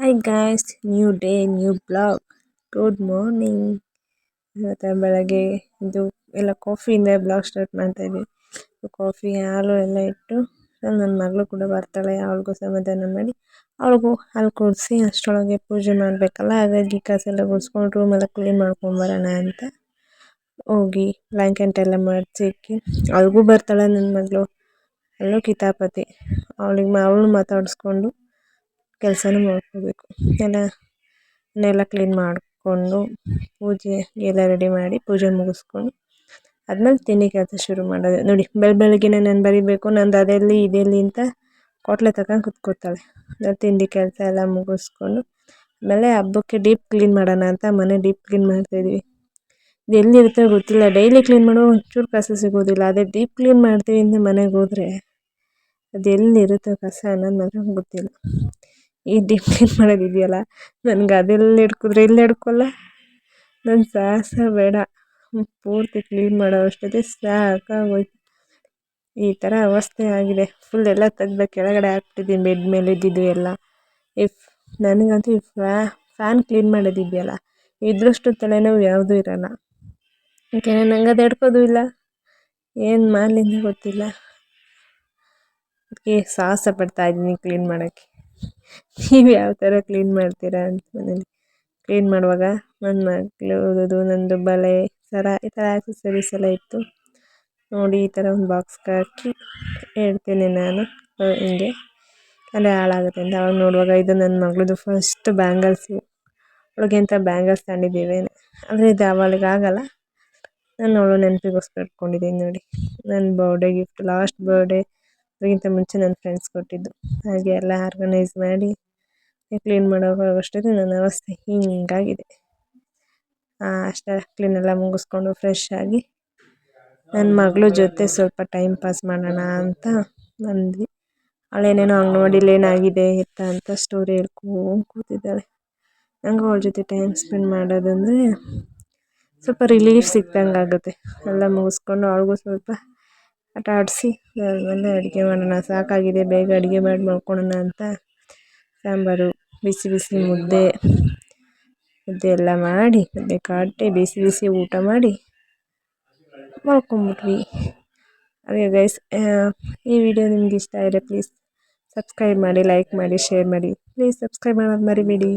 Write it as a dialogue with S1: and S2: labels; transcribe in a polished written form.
S1: Hi guys, new day, new blog. Good morning. ಇವತ್ತು ಬೆಳಗ್ಗೆ ಇದು ಎಲ್ಲ ಕಾಫಿಯಿಂದ ಬ್ಲಾಗ್ ಸ್ಟಾರ್ಟ್ ಮಾಡ್ತಾ ಇದ್ದೀವಿ. ಕಾಫಿ ಹಾಲು ಎಲ್ಲ ಇಟ್ಟು ನನ್ನ ಮಗಳು ಕೂಡ ಬರ್ತಾಳೆ, ಅವಳಿಗೂ ಸಮಾಧಾನ ಮಾಡಿ ಅವಳಿಗೂ ಹಾಲು ಕುಡಿಸಿ ಅಷ್ಟರೊಳಗೆ ಪೂಜೆ ಮಾಡಬೇಕಲ್ಲ. ಹಾಗಾಗಿ ಕಸೆಲ್ಲ ಗುಡಿಸ್ಕೊಂಡು ರೂಮೆಲ್ಲ ಕ್ಲೀನ್ ಮಾಡ್ಕೊಂಬರೋಣ ಅಂತ ಹೋಗಿ ಬ್ಲ್ಯಾಂಕೆಟ್ ಎಲ್ಲ ಮಡಚಿಕ್ಕಿ ಅವಳಿಗೂ ಬರ್ತಾಳೆ ನನ್ನ ಮಗಳು. ಅಲ್ಲೂ ಕಿತಾಪತಿ ಅವಳು ಮಾತಾಡಿಸ್ಕೊಂಡು ಕೆಲಸನೂ ಮಾಡ್ಕೋಬೇಕು. ಎಲ್ಲ ಕ್ಲೀನ್ ಮಾಡಿಕೊಂಡು ಪೂಜೆ ಎಲ್ಲ ರೆಡಿ ಮಾಡಿ ಪೂಜೆ ಮುಗಿಸ್ಕೊಂಡು ಆದ್ಮೇಲೆ ತಿಂಡಿ ಕೆಲಸ ಶುರು ಮಾಡೋದು. ನೋಡಿ, ಬೆಳಗ್ಗೆನೇ ನಾನು ಬರಿಬೇಕು, ನಂದು ಅದೆಲ್ಲಿ ಇದೆಲ್ಲಿ ಅಂತ ಕೊಟ್ಲೆ ತಗೊಂಡು ಕುತ್ಕೋತಾಳೆ. ತಿಂಡಿ ಕೆಲಸ ಎಲ್ಲ ಮುಗಿಸ್ಕೊಂಡು ಆಮೇಲೆ ಹಬ್ಬಕ್ಕೆ ಡೀಪ್ ಕ್ಲೀನ್ ಮಾಡೋಣ ಅಂತ ಮನೆ ಡೀಪ್ ಕ್ಲೀನ್ ಮಾಡ್ತಾಯಿದ್ವಿ. ಇದು ಎಲ್ಲಿರುತ್ತೆ ಗೊತ್ತಿಲ್ಲ, ಡೈಲಿ ಕ್ಲೀನ್ ಮಾಡೋ ಒಂಚೂರು ಕಸ ಸಿಗೋದಿಲ್ಲ. ಅದೇ ಡೀಪ್ ಕ್ಲೀನ್ ಮಾಡ್ತೀವಿ ಅಂತ ಮನೆಗೆ ಹೋದರೆ ಅದು ಎಲ್ಲಿರುತ್ತೋ ಕಸ ಅನ್ನೋದು ಮಾತ್ರ ಗೊತ್ತಿಲ್ಲ. ಈ ಡೀಪ್ ಕ್ಲೀನ್ ಮಾಡೋದಿದೆಯಲ್ಲ, ನನಗೆ ಅದೆಲ್ಲ ಹಿಡ್ಕಿದ್ರೆ ಎಲ್ಲಿ ಹಿಡ್ಕೊಲ್ಲ. ನನ್ನ ಸಾಹಸ ಬೇಡ, ಪೂರ್ತಿ ಕ್ಲೀನ್ ಮಾಡೋ ಅಷ್ಟೊತ್ತಿಗೆ ಸಾಕಾಗೋಯ್ತು. ಈ ಥರ ಅವಸ್ಥೆ ಆಗಿದೆ. ಫುಲ್ ಎಲ್ಲ ತೆಗ್ದು ಕೆಳಗಡೆ ಹಾಕ್ಬಿಟ್ಟಿದ್ದೀನಿ, ಬೆಡ್ ಮೇಲೆ ಇದ್ದಿದ್ದು ಎಲ್ಲ. ನನಗಂತೂ ಈ ಫ್ಯಾನ್ ಕ್ಲೀನ್ ಮಾಡೋದಿದೆಯಲ್ಲ, ಇದ್ರಷ್ಟು ತಲೆನೋವು ಯಾವುದೂ ಇರೋಲ್ಲ. ಯಾಕೆಂದರೆ ನಂಗೆ ಅದು ಹಿಡ್ಕೋದು ಇಲ್ಲ, ಏನು ಮಾಡಲಿ ಅಂತ ಗೊತ್ತಿಲ್ಲ. ಅದಕ್ಕೆ ಸಾಹಸ ಪಡ್ತಾಯಿದ್ದೀನಿ ಕ್ಲೀನ್ ಮಾಡೋಕ್ಕೆ. ನೀವು ಯಾವ ಥರ ಕ್ಲೀನ್ ಮಾಡ್ತೀರಾ ಅಂತ ಮನೇಲಿ ಕ್ಲೀನ್ ಮಾಡುವಾಗ ನನ್ನ ಮಗಳದು ನಂದು ಬಳೆ ಸರ ಈ ಥರ ಆಕ್ಸೆಸರೀಸ್ ಎಲ್ಲ ಇತ್ತು. ನೋಡಿ, ಈ ಥರ ಒಂದು ಬಾಕ್ಸ್ಗೆ ಹಾಕಿ ಹೇಳ್ತೀನಿ ನಾನು, ಹಿಂಗೆ ಅಲ್ಲೇ ಹಾಳಾಗುತ್ತೆ ಅಂತ. ಅವಾಗ ನೋಡುವಾಗ ಇದು ನನ್ನ ಮಗಳದು ಫಸ್ಟ್ ಬ್ಯಾಂಗಲ್ಸು. ಅವಳಿಗೆ ಅಂತ ಬ್ಯಾಂಗಲ್ಸ್ ತಗೊಂಡಿದ್ದೀವಿ, ಆದರೆ ಇದು ಅವಳಿಗಾಗಲ್ಲ. ನಾನು ಅವಳು ನೆನಪಿಗೋಸ್ಕರ ಇಟ್ಕೊಂಡಿದ್ದೀನಿ. ನೋಡಿ, ನನ್ನ ಬರ್ಡೇ ಗಿಫ್ಟ್, ಲಾಸ್ಟ್ ಬರ್ಡೇ ಅದಕ್ಕಿಂತ ಮುಂಚೆ ನನ್ನ ಫ್ರೆಂಡ್ಸ್ ಕೊಟ್ಟಿದ್ದು. ಹಾಗೆ ಎಲ್ಲ ಆರ್ಗನೈಸ್ ಮಾಡಿ ಕ್ಲೀನ್ ಮಾಡೋವಾಗಷ್ಟೇ ನನ್ನ ಅವಸ್ಥೆ ಹಿಂಗಾಗಿದೆ. ಅಷ್ಟೇ ಕ್ಲೀನೆಲ್ಲ ಮುಗಿಸ್ಕೊಂಡು ಫ್ರೆಶ್ ಆಗಿ ನನ್ನ ಮಗಳ ಜೊತೆ ಸ್ವಲ್ಪ ಟೈಮ್ ಪಾಸ್ ಮಾಡೋಣ ಅಂತ ಬಂದ್ವಿ. ಅವಳೇನೇನೋ ಅಂಗನವಾಡಿಲಿ ಏನಾಗಿದೆ ಎತ್ತ ಅಂತ ಸ್ಟೋರಿ ಹೇಳ್ಕೊಂಡು ಕೂತಿದ್ದಾಳೆ. ನಂಗೆ ಅವಳ ಜೊತೆ ಟೈಮ್ ಸ್ಪೆಂಡ್ ಮಾಡೋದಂದರೆ ಸ್ವಲ್ಪ ರಿಲೀಫ್ ಸಿಕ್ದಂಗೆ ಆಗುತ್ತೆ. ಎಲ್ಲ ಮುಗಿಸ್ಕೊಂಡು ಅವಳಿಗೂ ಸ್ವಲ್ಪ ಆಟ ಆಡಿಸಿ ಆಮೇಲೆ ಅಡುಗೆ ಮಾಡೋಣ, ಸಾಕಾಗಿದೆ, ಬೇಗ ಅಡುಗೆ ಮಾಡಿ ಮಾಡ್ಕೊಳ್ಳೋಣ ಅಂತ ಸಾಂಬಾರು, ಬಿಸಿ ಬಿಸಿ ಮುದ್ದೆ ಎಲ್ಲ ಮಾಡಿ, ಮುದ್ದೆ ಕಟ್ಟಿ ಬಿಸಿ ಬಿಸಿ ಊಟ ಮಾಡಿ ಮಾಡ್ಕೊಂಬಿಟ್ವಿ. ಹಾಗೆ ಗೈಸ್, ಈ ವಿಡಿಯೋ ನಿಮ್ಗೆ ಇಷ್ಟ ಆದರೆ ಪ್ಲೀಸ್ ಸಬ್ಸ್ಕ್ರೈಬ್ ಮಾಡಿ, ಲೈಕ್ ಮಾಡಿ, ಶೇರ್ ಮಾಡಿ. ಪ್ಲೀಸ್ ಸಬ್ಸ್ಕ್ರೈಬ್ ಮಾಡೋದು ಮರಿಬೇಡಿ.